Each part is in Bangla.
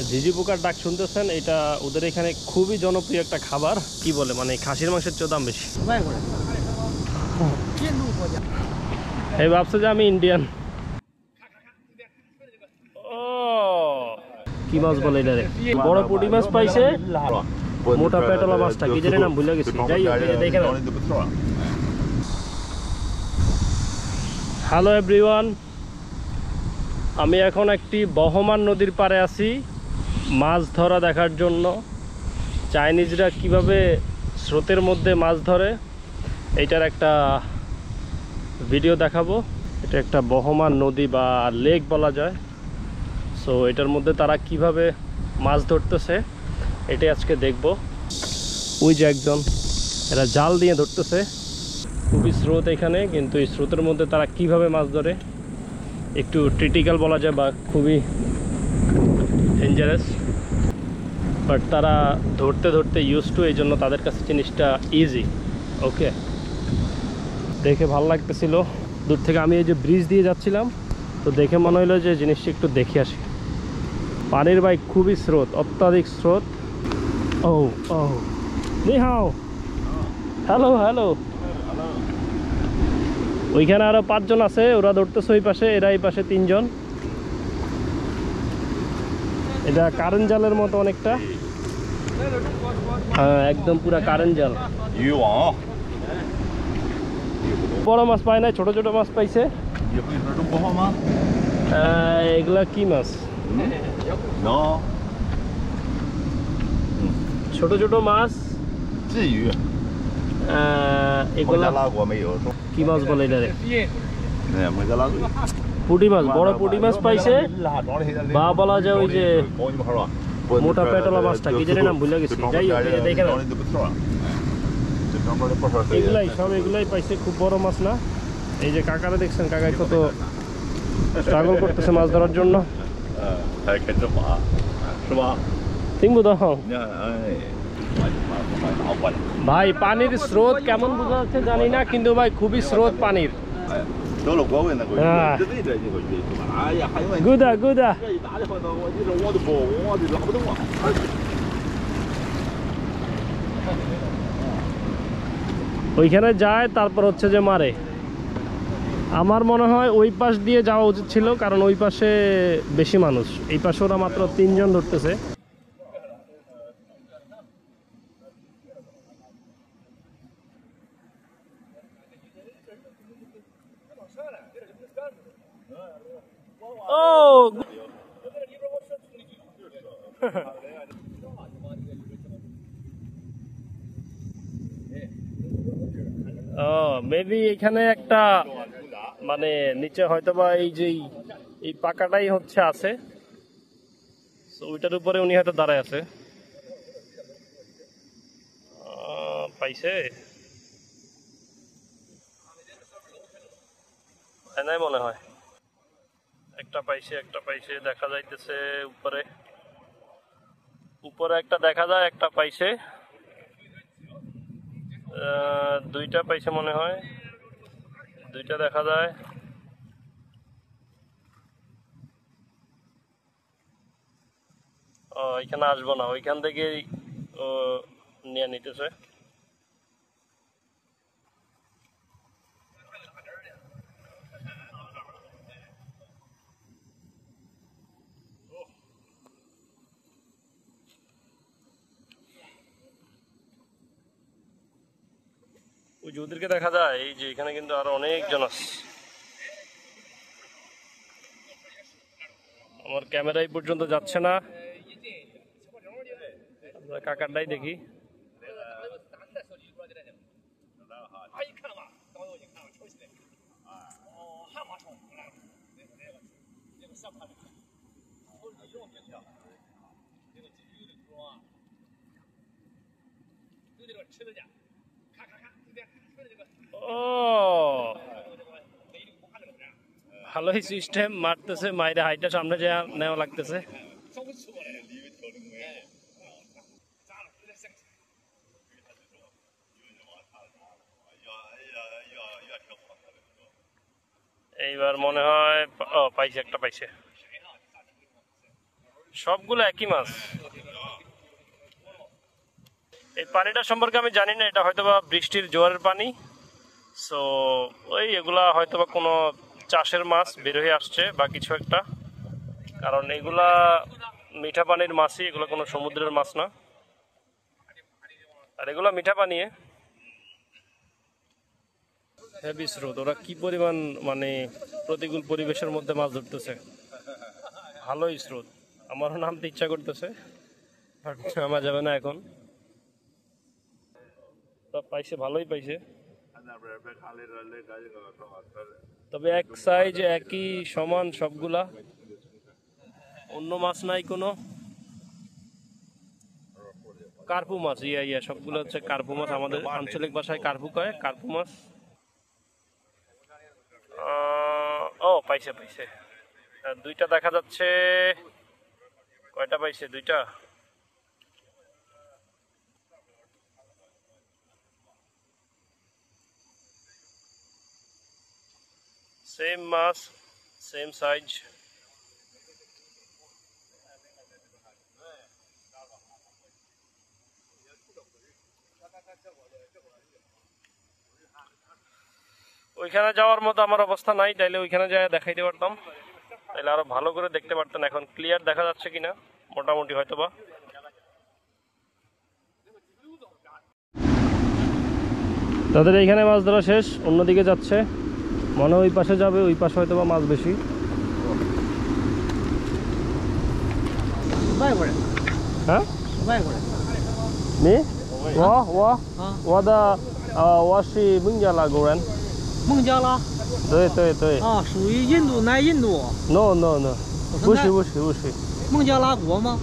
ঝিঝি পোকার ডাক শুনতেছেন, এটা ওদের এখানে খুবই জনপ্রিয় একটা খাবার। কি বলে মানে খাসির মাংসের চেয়ে দাম বেশি। এই ভাবছে যে আমি ইন্ডিয়ান। ও কি মাছ বলে এটা রে? বড় পুঁটি মাছ পাইছে, মোটা পেটলা মাছটা কি জানি নাম ভুলে গেছি। যাই হোক দেখে নাও। হ্যালো এভরিওয়ান, আমি এখন একটি বহমান নদীর পাড়ে আছি মাছ ধরা দেখার জন্য। চাইনিজরা কিভাবে স্রোতের মধ্যে মাছ ধরে এইটার একটা ভিডিও দেখাবো। এটা একটা বহমান নদী বা লেক বলা যায়। সো এটার মধ্যে তারা কিভাবে মাছ ধরতেছে এটাই আজকে দেখব। ওই যে একজন, এরা জাল দিয়ে ধরতেছে। খুবই স্রোত এখানে, কিন্তু এই স্রোতের মধ্যে তারা কিভাবে মাছ ধরে একটু ক্রিটিক্যাল বলা যায় বা খুবই ডেঞ্জারাস, বাট তারা ধরতে ধরতে ইউজ টু, এই জন্য তাদের কাছে জিনিসটা ইজি। ওকে, দেখে ভালো লাগতেছিল দূর থেকে। আমি এই যে ব্রিজ দিয়ে যাচ্ছিলাম, তো দেখে মনে হলো যে জিনিসটা একটু দেখে আসি। পানির বাইক খুবই স্রোত, অত্যাধিক স্রোত। ও ও নি হাও, হ্যালো হ্যালো। ওইখানে আরো 5 জন আছে, ওরা ধরতেছে ওই পাশে, এরা এই পাশে 3 জন। এটা কারেন্ট জালের মতো অনেকটা। হ্যাঁ একদম পুরা কারেন্ট জাল। বড় মাছ পায় না, ছোট ছোট মাছ পাইছে। এগুলা কি মাছ? ছোট ছোট মাছ। এগুলা কি মাছ বলে এটা রে? পুঁটি মাছ, বড় পুঁটি মাছ পাইছে, বা বলা যায় ওই যে মোটা পেটলা মাছটা কি জানি নাম ভুলে গেছি। যাই হোক দেখে নাও। এগুলাই সব এগুলাই পাইছে, খুব বড় মাছ না। এই যে কাকারা দেখছেন, কাকাই কত স্ট্রাগল করতেছে মাছ ধরার জন্য। ভাই পানির স্রোত কেমন বোঝা যাচ্ছে জানি না, কিন্তু ভাই খুবই স্রোত পানির। গুদা গুদা। ওইখানে যায়, তারপর হচ্ছে যে মারে। আমার মনে হয় ওই পাশ দিয়ে যাওয়া উচিত ছিল, কারণ ওই পাশে বেশি মানুষ, এই পাশে ওরা মাত্র 3 জন ধরতেছে। মেবি এখানে একটা মানে নিচে হয়তোবা এই যে এই পাকাটাই হচ্ছে আছে, তো ওইটার উপরে উনি হয়তো দাঁড়ায় আছে। পাইছে নাই মনে হয়। একটা পাইছে, একটা পাইছে দেখা যাইতেছে উপরে, উপরে একটা দেখা যায়, একটা পাইছে। দুইটা পাইছে মনে হয়, দুইটা দেখা যায়। এখানে আসবো না, ওইখান থেকেই নিয়ে নিতেছে। ওই যে ওদেরকে দেখা যায়, এই যে এখানে কিন্তু আরো অনেকজন আছে। আমার ক্যামেরা এই পর্যন্ত যাচ্ছে না, আমরা কাকারটাই দেখি। ও ভালোই সিস্টেম, মারতেছে, মাইরে হাইটা সামনে যা নেওয়া লাগতেছে। এইবার মনে হয় পাইছে, একটা পাইছে। সবগুলো একই মাছ। এই পানিটা সম্পর্কে আমি জানি না, এটা হয়তোবা বৃষ্টির জোয়ারের পানি। সো ওই এগুলা হয়তোবা কোনো চাষের মাছ বের হয়ে আসছে বা কিছু একটা, কারণ এগুলা মিঠা পানির মাছই, এগুলো কোনো সমুদ্রের মাছ না। আর এগুলো মিঠা পানি। হেভি স্রোত, ওরা কি পরিমাণ মানে প্রতিকূল পরিবেশের মধ্যে মাছ ধরতেছে। ভালোই স্রোত, আমারও নামতে ইচ্ছা করতেছে, বাট নামা যাবে না এখন। সব পাইছে, ভালোই পাইছে, তবে এক সাইজ একই সমান সবগুলা, অন্য মাছ নাই কোনো। কার্পু মাছ, ইয়া সবগুলো হচ্ছে কার্পু মাছ, আমাদের আঞ্চলিক ভাষায় কার্পু কয়, কার্পু মাছ। ও পাইছে পাইছে, দুইটা দেখা যাচ্ছে। কয়টা পাইছে? দুইটা। সেম মাছ, সেম সাইজ। ওইখানে যাওয়ার মতো আমার অবস্থা নাই, তাইলে ওইখানে যাই দেখাইতে পারতাম, তাইলে আরো ভালো করে দেখতে পারতেন। এখন ক্লিয়ার দেখা যাচ্ছে কিনা, মোটামুটি হয়তোবা। তাদের এইখানে মাছ ধরা শেষ, অন্যদিকে যাচ্ছে, মনে ওই পাশে যাবে, ওই পাশে হয়তোবা মাছ বেশি। হ্যাঁ你我的我是孟加拉国人。孟加拉对对对。啊，属于印度南印度。 No no no， 不是不是不是。孟加拉国吗？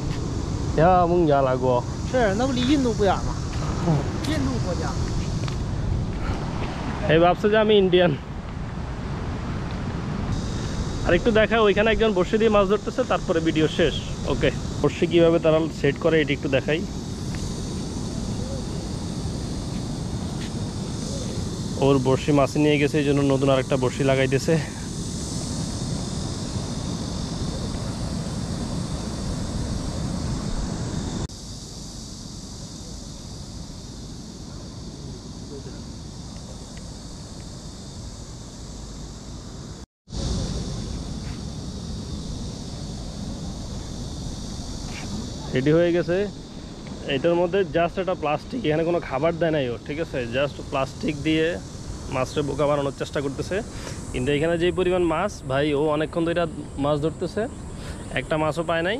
呀，孟加拉国。是，那不离印度不远吗？印度国家。এই ভাবছে যে আমি ইন্ডিয়ান। আর একটু দেখা, ওইখানে একজন বড়শি দিয়ে মাছ ধরতেছে, তারপরে ভিডিও শেষ। ওকে, বড়শি কিভাবে তারা সেট করে এটি একটু দেখাই। ওর বড়শি মাছে নিয়ে গেছে, এই জন্য নতুন আরেকটা বড়শি লাগাইতেছে। রেডি হয়ে গেছে। এটার মধ্যে জাস্ট একটা প্লাস্টিক, এখানে কোনো খাবার দেয় নাই ও, ঠিক আছে, জাস্ট প্লাস্টিক দিয়ে মাছটা বোকা বানানোর চেষ্টা করতেছে। কিন্তু এখানে যে পরিমাণ মাছ, ভাই ও অনেকক্ষণ ধরে মাছ ধরতেছে, একটা মাছও পায় নাই।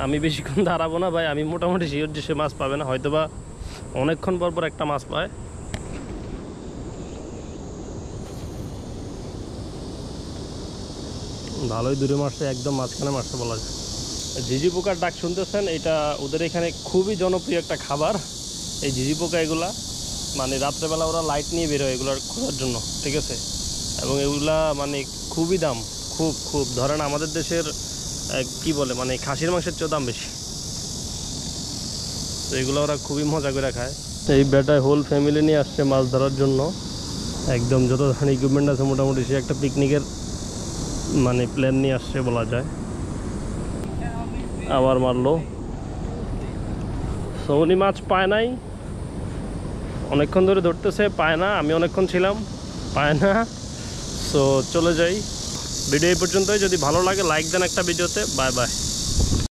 আমি বেশিক্ষণ দাঁড়াবো না ভাই, আমি মোটামুটি শিওর যে সে মাছ পাবে না, হয়তো বা অনেকক্ষণ পর পর একটা মাছ পায়। ভালোই দূরে মারছে, একদম মাঝখানে মারছে বলা যায়। ঝিঝি পোকার ডাক শুনতেছেন, এটা ওদের এখানে খুবই জনপ্রিয় একটা খাবার। এই ঝিঝি পোকা এগুলা মানে রাত্রেবেলা ওরা লাইট নিয়ে বেরোয় এগুলার খোঁজার জন্য, ঠিক আছে, এবং এগুলা মানে খুবই দাম, খুব খুব ধরেন আমাদের দেশের কি বলে মানে খাসির মাংসের চেয়ে দাম বেশি। তো এগুলো ওরা খুবই মজা করে খায়। এই বেটায় হোল ফ্যামিলি নিয়ে আসছে মাছ ধরার জন্য, একদম যত ধরনের ইকুইপমেন্ট আছে মোটামুটি সে একটা পিকনিকের মানে প্ল্যান নিয়ে আসছে বলা যায়। আবার মারলো। সো উনি মাছ পায় নাই, অনেকক্ষণ ধরে ধরতেছে, পায় না। আমি অনেকক্ষণ ছিলাম, পায় না। সো চলে যাই। ভিডিও এই পর্যন্তই। যদি ভালো লাগে লাইক দেন একটা ভিডিওতে। Bye bye.